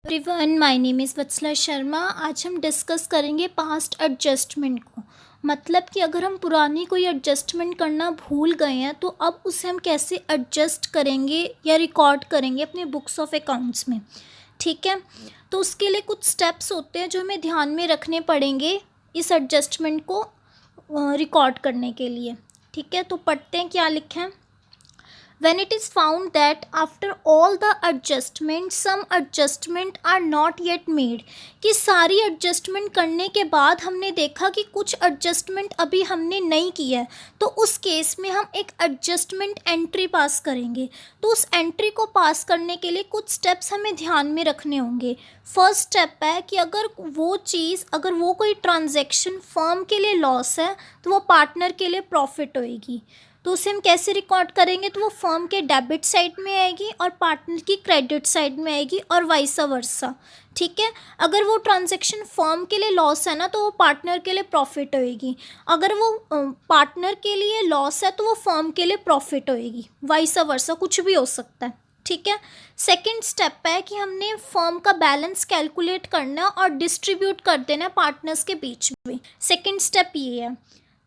Everyone, my name is वत्सला शर्मा। आज हम discuss करेंगे पास्ट एडजस्टमेंट को। मतलब कि अगर हम पुरानी कोई एडजस्टमेंट करना भूल गए हैं तो अब उसे हम कैसे एडजस्ट करेंगे या रिकॉर्ड करेंगे अपने बुक्स ऑफ अकाउंट्स में। ठीक है, तो उसके लिए कुछ स्टेप्स होते हैं जो हमें ध्यान में रखने पड़ेंगे इस एडजस्टमेंट को रिकॉर्ड करने के लिए। ठीक है, तो पढ़ते हैं क्या लिखा है। When it is found that after all the adjustment some adjustment are not yet made, कि सारी एडजस्टमेंट करने के बाद हमने देखा कि कुछ एडजस्टमेंट अभी हमने नहीं किया है, तो उस केस में हम एक एडजस्टमेंट एंट्री पास करेंगे। तो उस एंट्री को पास करने के लिए कुछ स्टेप्स हमें ध्यान में रखने होंगे। फर्स्ट स्टेप है कि अगर वो कोई ट्रांजैक्शन फर्म के लिए लॉस है तो वो पार्टनर के लिए प्रॉफिट होएगी। तो उसे हम कैसे रिकॉर्ड करेंगे, तो वो फर्म के डेबिट साइड में आएगी और पार्टनर की क्रेडिट साइड में आएगी और वाइस वर्सा। ठीक है, अगर वो ट्रांजैक्शन फर्म के लिए लॉस है ना तो वो पार्टनर के लिए प्रॉफिट होएगी। अगर वो पार्टनर के लिए लॉस है तो वो फर्म के लिए प्रॉफिट होएगी, वाइस वर्सा, कुछ भी हो सकता है। ठीक है, सेकंड स्टेप है कि हमने फर्म का बैलेंस कैलकुलेट करना और डिस्ट्रीब्यूट कर देना पार्टनर्स के बीच में। सेकंड स्टेप ये है।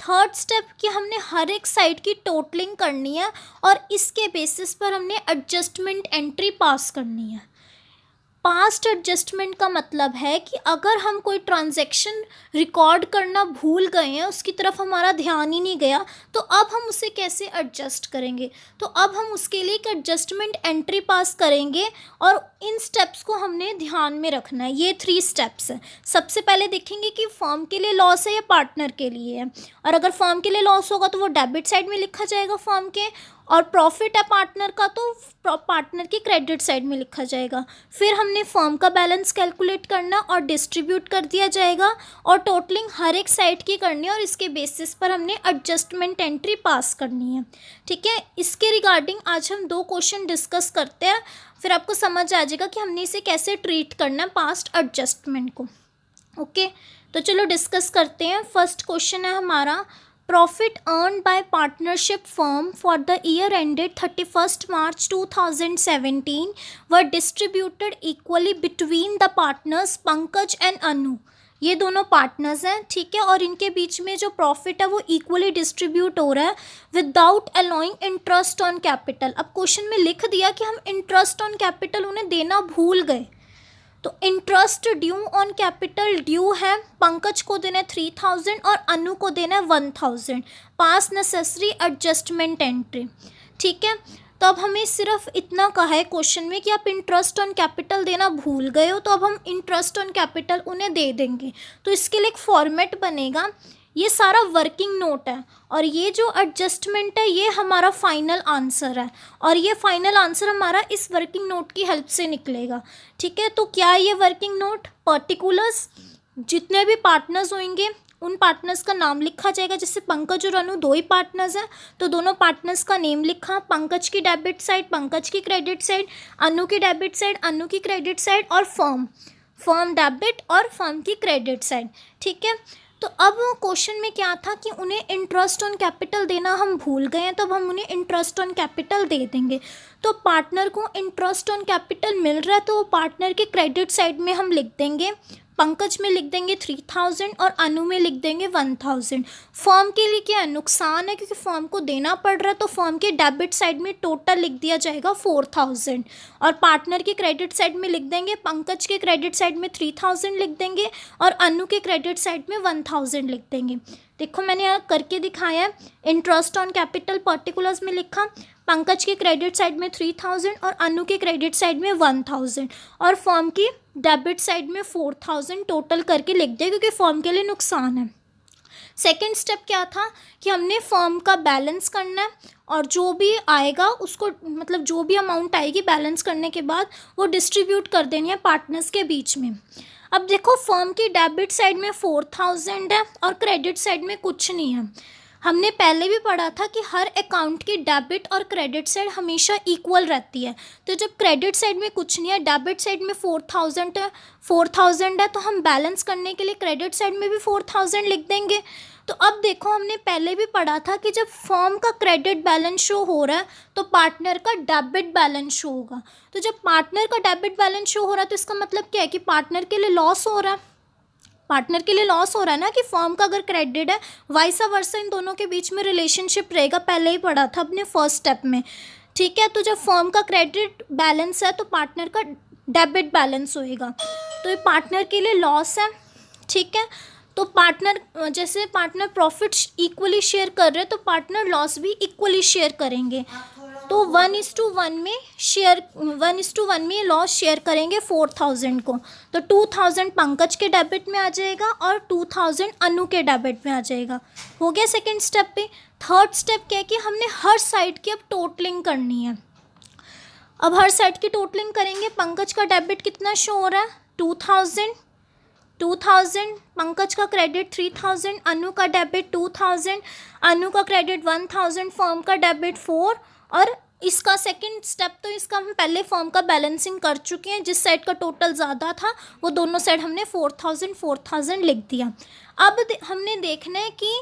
थर्ड स्टेप कि हमने हर एक साइड की टोटलिंग करनी है और इसके बेसिस पर हमने एडजस्टमेंट एंट्री पास करनी है। पास्ट एडजस्टमेंट का मतलब है कि अगर हम कोई ट्रांजैक्शन रिकॉर्ड करना भूल गए हैं, उसकी तरफ हमारा ध्यान ही नहीं गया, तो अब हम उसे कैसे एडजस्ट करेंगे। तो अब हम उसके लिए एक एडजस्टमेंट एंट्री पास करेंगे और इन स्टेप्स को हमने ध्यान में रखना है। ये 3 स्टेप्स हैं। सबसे पहले देखेंगे कि फर्म के लिए लॉस है या पार्टनर के लिए है, और अगर फर्म के लिए लॉस होगा तो वो डेबिट साइड में लिखा जाएगा फर्म के, और प्रॉफिट है पार्टनर का तो पार्टनर की क्रेडिट साइड में लिखा जाएगा। फिर हमने फर्म का बैलेंस कैलकुलेट करना और डिस्ट्रीब्यूट कर दिया जाएगा और टोटलिंग हर एक साइड की करनी है और इसके बेसिस पर हमने एडजस्टमेंट एंट्री पास करनी है। ठीक है, इसके रिगार्डिंग आज हम 2 क्वेश्चन डिस्कस करते हैं, फिर आपको समझ आ जाएगा कि हमने इसे कैसे ट्रीट करना है पास्ट एडजस्टमेंट को। ओके, तो चलो डिस्कस करते हैं। फर्स्ट क्वेश्चन है हमारा, profit earned by partnership firm for the year ended 31st March 2017 were distributed equally between the partners Pankaj and Anu. ये दोनों पार्टनर्स हैं, ठीक है, और इनके बीच में जो प्रॉफिट है वो इक्वली डिस्ट्रीब्यूट हो रहा है without allowing interest on capital. अब क्वेश्चन में लिख दिया कि हम इंटरेस्ट ऑन कैपिटल उन्हें देना भूल गए, तो interest due on capital due है, पंकज को देना है 3000 और अनु को देना है 1000। पास नेसेसरी एडजस्टमेंट एंट्री। ठीक है, तो अब हमें सिर्फ इतना कहा है क्वेश्चन में कि आप इंटरेस्ट ऑन कैपिटल देना भूल गए हो, तो अब हम इंटरेस्ट ऑन कैपिटल उन्हें दे देंगे। तो इसके लिए एक फॉर्मेट बनेगा। ये सारा वर्किंग नोट है और ये जो एडजस्टमेंट है ये हमारा फाइनल आंसर है, और ये फाइनल आंसर हमारा इस वर्किंग नोट की हेल्प से निकलेगा। ठीक है, तो क्या है ये वर्किंग नोट? पर्टिकुलर्स, जितने भी पार्टनर्स होंगे उन पार्टनर्स का नाम लिखा जाएगा। जैसे पंकज और अनु 2 ही पार्टनर्स हैं, तो दोनों पार्टनर्स का नेम लिखा, पंकज की डेबिट साइड, पंकज की क्रेडिट साइड, अनु की डेबिट साइड, अनु की क्रेडिट साइड, और फर्म डेबिट और फर्म की क्रेडिट साइड। ठीक है, तो अब क्वेश्चन में क्या था कि उन्हें इंटरेस्ट ऑन कैपिटल देना हम भूल गए हैं, तो अब हम उन्हें इंटरेस्ट ऑन कैपिटल दे देंगे। तो पार्टनर को इंटरेस्ट ऑन कैपिटल मिल रहा है तो वो पार्टनर के क्रेडिट साइड में हम लिख देंगे, पंकज में लिख देंगे 3000 और अनु में लिख देंगे 1000। फर्म के लिए क्या नुकसान है, क्योंकि फर्म को देना पड़ रहा है, तो फर्म के डेबिट साइड में टोटल लिख दिया जाएगा 4000, और पार्टनर की क्रेडिट साइड में लिख देंगे, पंकज के क्रेडिट साइड में 3000 लिख देंगे और अनु के क्रेडिट साइड में 1000 लिख देंगे। देखो मैंने यहाँ करके दिखाया है। इंटरेस्ट ऑन कैपिटल पर्टिकुलर्स में लिखा, पंकज के क्रेडिट साइड में 3000 और अनु के क्रेडिट साइड में 1000, और फर्म की डेबिट साइड में 4000 टोटल करके लिख दिया, क्योंकि फर्म के लिए नुकसान है। सेकेंड स्टेप क्या था कि हमने फर्म का बैलेंस करना है और जो भी आएगा उसको, मतलब जो भी अमाउंट आएगी बैलेंस करने के बाद वो डिस्ट्रीब्यूट कर देनी है पार्टनर्स के बीच में। अब देखो फर्म की डेबिट साइड में 4000 है और क्रेडिट साइड में कुछ नहीं है। हमने पहले भी पढ़ा था कि हर अकाउंट की डेबिट और क्रेडिट साइड हमेशा इक्वल रहती है। तो जब क्रेडिट साइड में कुछ नहीं है, डेबिट साइड में 4,000 है, तो हम बैलेंस करने के लिए क्रेडिट साइड में भी 4,000 लिख देंगे। तो अब देखो, हमने पहले भी पढ़ा था कि जब फर्म का क्रेडिट बैलेंस शो हो रहा है तो पार्टनर का डेबिट बैलेंस शो होगा। तो जब पार्टनर का डेबिट बैलेंस शो हो रहा है तो इसका मतलब क्या है कि पार्टनर के लिए लॉस हो रहा है। पार्टनर के लिए लॉस हो रहा है ना, कि फर्म का अगर क्रेडिट है, वाइसा वर्सा इन दोनों के बीच में रिलेशनशिप रहेगा, पहले ही पढ़ा था अपने फर्स्ट स्टेप में। ठीक है, तो जब फर्म का क्रेडिट बैलेंस है तो पार्टनर का डेबिट बैलेंस होएगा, तो ये पार्टनर के लिए लॉस है। ठीक है, तो पार्टनर, जैसे पार्टनर प्रॉफिट्स इक्वली शेयर कर रहे हैं तो पार्टनर लॉस भी इक्वली शेयर करेंगे। तो 1:1 में शेयर, 1:1 में लॉस शेयर करेंगे 4,000 को। तो 2,000 पंकज के डेबिट में आ जाएगा और 2,000 अनु के डेबिट में आ जाएगा। हो गया सेकंड स्टेप पे। थर्ड स्टेप क्या है कि हमने हर साइड की अब टोटलिंग करनी है। अब हर साइड की टोटलिंग करेंगे। पंकज का डेबिट कितना शो हो रहा है? 2,000 पंकज का क्रेडिट 3,000, अनु का डेबिट 2,000, अनु का क्रेडिट 1,000, फर्म का डेबिट 4। और इसका सेकंड स्टेप तो इसका हम पहले फर्म का बैलेंसिंग कर चुके हैं। जिस साइड का टोटल ज़्यादा था वो दोनों साइड हमने 4,000 लिख दिया। अब हमने देखना है कि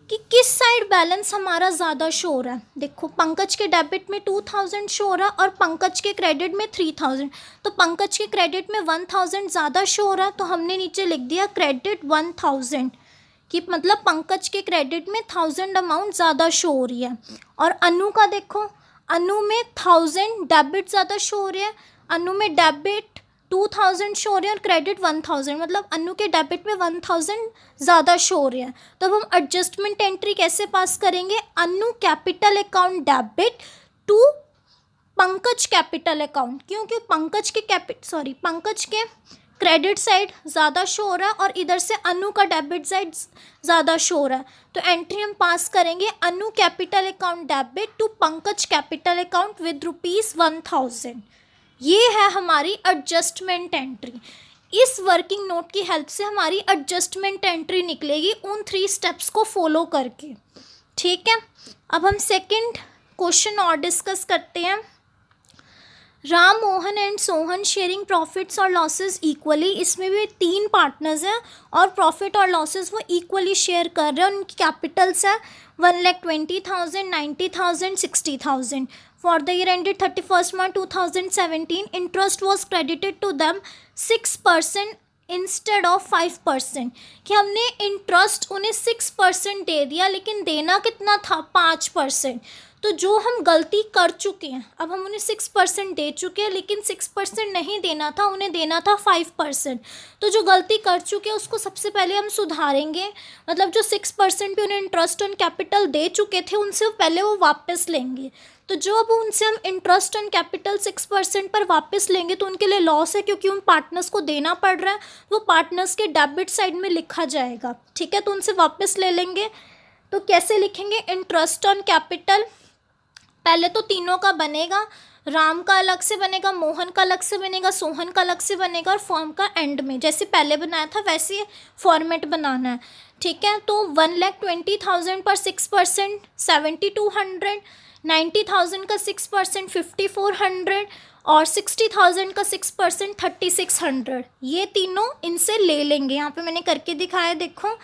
किस साइड बैलेंस हमारा ज़्यादा शो हो रहा है। देखो, पंकज के डेबिट में 2,000 शो हो रहा है और पंकज के क्रेडिट में 3,000। तो पंकज के क्रेडिट में 1,000 ज़्यादा शो हो रहा है, तो हमने नीचे लिख दिया क्रेडिट 1,000, कि मतलब पंकज के क्रेडिट में 1,000 अमाउंट ज़्यादा शो हो रही है। और अनु का देखो, अनु में 1,000 डेबिट ज़्यादा शो हो रही है, अनु में डेबिट 2,000 शो हो रही है और क्रेडिट 1,000, मतलब अनु के डेबिट में 1,000 ज़्यादा शो हो रही है। तो अब हम एडजस्टमेंट एंट्री कैसे पास करेंगे? Anu capital account debit to Pankaj capital account, क्योंकि पंकज के क्रेडिट साइड ज़्यादा शो हो रहा है और इधर से अनु का डेबिट साइड ज़्यादा शो हो रहा है। तो एंट्री हम पास करेंगे Anu capital account debit to Pankaj capital account with ₹1,000। ये है हमारी एडजस्टमेंट एंट्री। इस वर्किंग नोट की हेल्प से हमारी एडजस्टमेंट एंट्री निकलेगी उन 3 स्टेप्स को फॉलो करके। ठीक है, अब हम सेकंड क्वेश्चन और डिस्कस करते हैं। Ram, Mohan and Sohan sharing profits और लॉसेस इक्वली। इसमें भी 3 पार्टनर्स हैं और प्रॉफिट और लॉसेस वो इक्वली शेयर कर रहे हैं। उनकी कैपिटल्स है 1,20,000, 90,000, 60,000। For the year ended 31st March 2017, interest was credited to them 6% instead of 5%, कि हमने इंटरेस्ट उन्हें 6% दे दिया, लेकिन देना कितना था? 5%। तो जो हम गलती कर चुके हैं, अब हम उन्हें 6% दे चुके हैं, लेकिन 6% नहीं देना था, उन्हें देना था 5%। तो जो गलती कर चुके हैं उसको सबसे पहले हम सुधारेंगे। मतलब जो 6% पे उन्हें इंटरेस्ट ऑन कैपिटल दे चुके थे उनसे पहले वो वापस लेंगे। तो जो अब उनसे हम इंटरेस्ट ऑन कैपिटल 6% पर वापस लेंगे तो उनके लिए लॉस है, क्योंकि उन पार्टनर्स को देना पड़ रहा है। वो पार्टनर्स के डेबिट साइड में लिखा जाएगा। ठीक है, तो उनसे वापस ले लेंगे। तो कैसे लिखेंगे? इंटरेस्ट ऑन कैपिटल पहले तो तीनों का बनेगा, राम का अलग से बनेगा, मोहन का अलग से बनेगा, सोहन का अलग से बनेगा, और फॉर्म का एंड में जैसे पहले बनाया था वैसे फॉर्मेट बनाना है। ठीक है, तो 1,20,000 पर 6% 7,200, 90,000 का 6% 5,400 और 60,000 का 6% 3,600। ये तीनों इनसे ले लेंगे। यहाँ पे मैंने करके दिखाया, देखो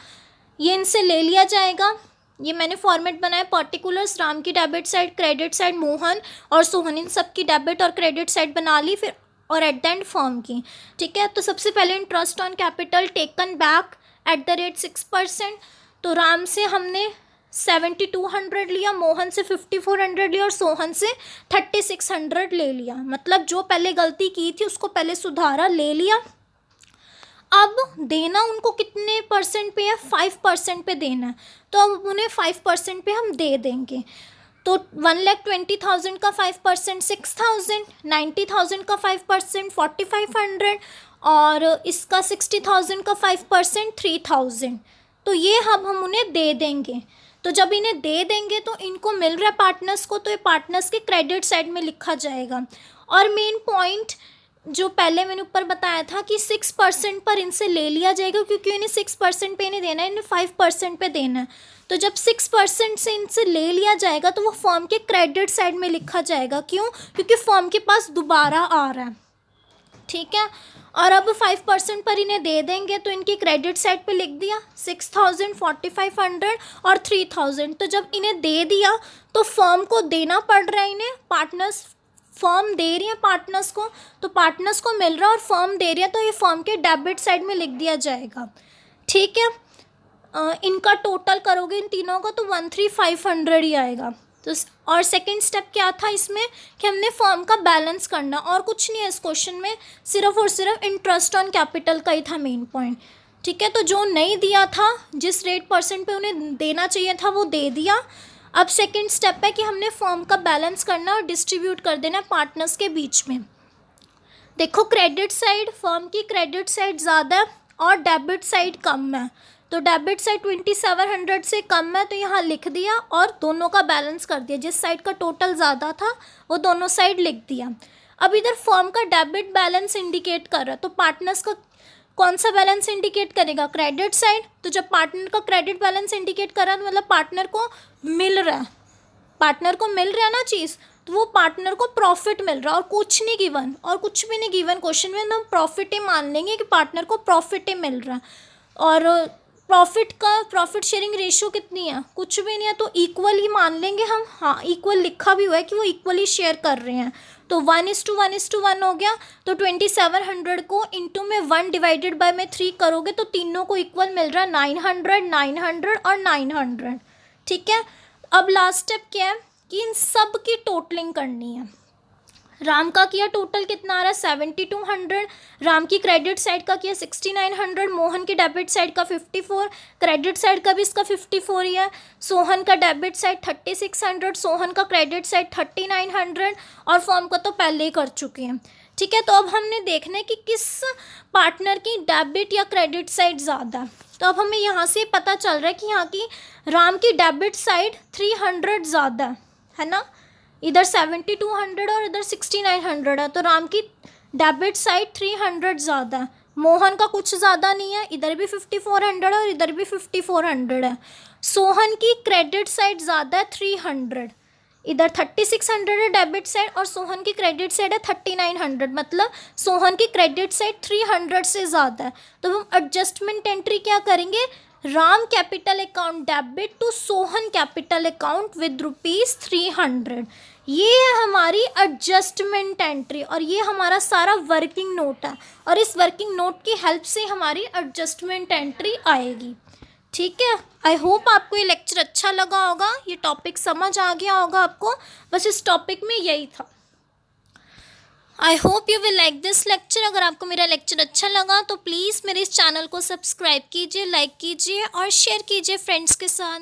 ये इनसे ले लिया जाएगा। ये मैंने फॉर्मेट बनाया, पर्टिकुलर्स, राम की debit side, credit side Mohan और सोहन, इन सब की डेबिट और क्रेडिट साइड बना ली, फिर और एट द एंड फर्म की। ठीक है, तो सबसे पहले interest on capital taken back at the rate 6%। तो राम से हमने 7,200 लिया, मोहन से 5,400 लिया और सोहन से 3,600 ले लिया। मतलब जो पहले गलती की थी उसको पहले सुधारा, ले लिया। अब देना उनको कितने परसेंट पे है? 5% पे देना है। तो अब उन्हें 5% पे हम दे देंगे। तो 1,20,000 का 5% 6,000, 90,000 का 5% 4,500 और इसका 60,000 का 5% 3,000। तो ये अब हम उन्हें दे देंगे। तो जब इन्हें दे देंगे तो इनको मिल रहा है पार्टनर्स को, तो ये पार्टनर्स के क्रेडिट साइड में लिखा जाएगा। और मेन पॉइंट, जो पहले मैंने ऊपर बताया था कि 6% पर इनसे ले लिया जाएगा, क्योंकि इन्हें 6% पे नहीं देना है, इन्हें 5% पे देना है। तो जब 6% से इनसे ले लिया जाएगा तो वो फर्म के क्रेडिट साइड में लिखा जाएगा। क्यों? क्योंकि फर्म के पास दोबारा आ रहा है, ठीक है। और अब 5% पर इन्हें दे देंगे तो इनकी क्रेडिट साइड पे लिख दिया 6,000, 4,500 और 3,000। तो जब इन्हें दे दिया तो फर्म को देना पड़ रहा है, इन्हें पार्टनर्स, फर्म दे रही है पार्टनर्स को, तो पार्टनर्स को मिल रहा है और फर्म दे रही है, तो ये फर्म के डेबिट साइड में लिख दिया जाएगा, ठीक है। इनका टोटल करोगे इन तीनों का तो 13,500 ही आएगा। तो और सेकंड स्टेप क्या था इसमें कि हमने फर्म का बैलेंस करना, और कुछ नहीं है इस क्वेश्चन में, सिर्फ और सिर्फ इंटरेस्ट ऑन कैपिटल का ही था मेन पॉइंट, ठीक है। तो जो नहीं दिया था, जिस रेट परसेंट पे उन्हें देना चाहिए था वो दे दिया। अब सेकंड स्टेप है कि हमने फर्म का बैलेंस करना और डिस्ट्रीब्यूट कर देना पार्टनर्स के बीच में। देखो क्रेडिट साइड, फर्म की क्रेडिट साइड ज़्यादा है और डेबिट साइड कम है, तो डेबिट साइड 2,700 से कम है, तो यहाँ लिख दिया और दोनों का बैलेंस कर दिया। जिस साइड का टोटल ज़्यादा था वो दोनों साइड लिख दिया। अब इधर फर्म का डेबिट बैलेंस इंडिकेट कर रहा है, तो पार्टनर्स का कौन सा बैलेंस इंडिकेट करेगा? Credit side. तो जब पार्टनर का क्रेडिट बैलेंस इंडिकेट कर रहा है मतलब पार्टनर को मिल रहा है, पार्टनर को मिल रहा है ना चीज़, तो वो पार्टनर को प्रॉफिट मिल रहा है और कुछ नहीं गिवन, और कुछ भी नहीं गिवन क्वेश्चन में, हम प्रॉफिट ही मान लेंगे कि पार्टनर को प्रॉफिट ही मिल रहा है। और प्रॉफिट शेयरिंग रेशियो कितनी है? कुछ भी नहीं है, तो इक्वल ही मान लेंगे हम। हाँ, इक्वल लिखा भी हुआ है कि वो इक्वली शेयर कर रहे हैं, तो 1:1:1 हो गया। तो 2,700 को इंटू में 1 डिवाइडेड बाय में 3 करोगे तो तीनों को इक्वल मिल रहा है 900, 900 और 900, ठीक है। अब लास्ट स्टेप क्या है कि इन सब की टोटलिंग करनी है। राम का किया टोटल कितना आ रहा है 7,200, राम की क्रेडिट साइड का किया 6,900, मोहन की डेबिट साइड का 54, क्रेडिट साइड का भी इसका 54 ही है, सोहन का डेबिट साइड 3,600, सोहन का क्रेडिट साइड 3,900, और फर्म का तो पहले ही कर चुके हैं, ठीक है। तो अब हमने देखना है कि किस पार्टनर की डेबिट या क्रेडिट साइड ज़्यादा है। तो अब हमें यहाँ से पता चल रहा है कि यहाँ की राम की डेबिट साइड 300 ज़्यादा है ना, इधर 7,200 और इधर 6,900 है, तो राम की डेबिट साइड 300 ज़्यादा है। मोहन का कुछ ज़्यादा नहीं है, इधर भी 5,400 है और इधर भी 5,400 है। सोहन की क्रेडिट साइड ज़्यादा है 300, इधर 3,600 है डेबिट साइड और सोहन की क्रेडिट साइड है 3,900, मतलब सोहन की क्रेडिट साइड 300 से ज़्यादा है। तो हम एडजस्टमेंट एंट्री क्या करेंगे? Ram capital account debit to Sohan capital account with ₹300। ये है हमारी एडजस्टमेंट एंट्री और ये हमारा सारा वर्किंग नोट है, और इस वर्किंग नोट की हेल्प से हमारी एडजस्टमेंट एंट्री आएगी, ठीक है। आई होप आपको ये लेक्चर अच्छा लगा होगा, ये टॉपिक समझ आ गया होगा आपको, बस इस टॉपिक में यही था। I hope you will like this lecture. अगर आपको मेरा लेक्चर अच्छा लगा तो प्लीज़ मेरे इस चैनल को सब्सक्राइब कीजिए, लाइक कीजिए और शेयर कीजिए फ्रेंड्स के साथ।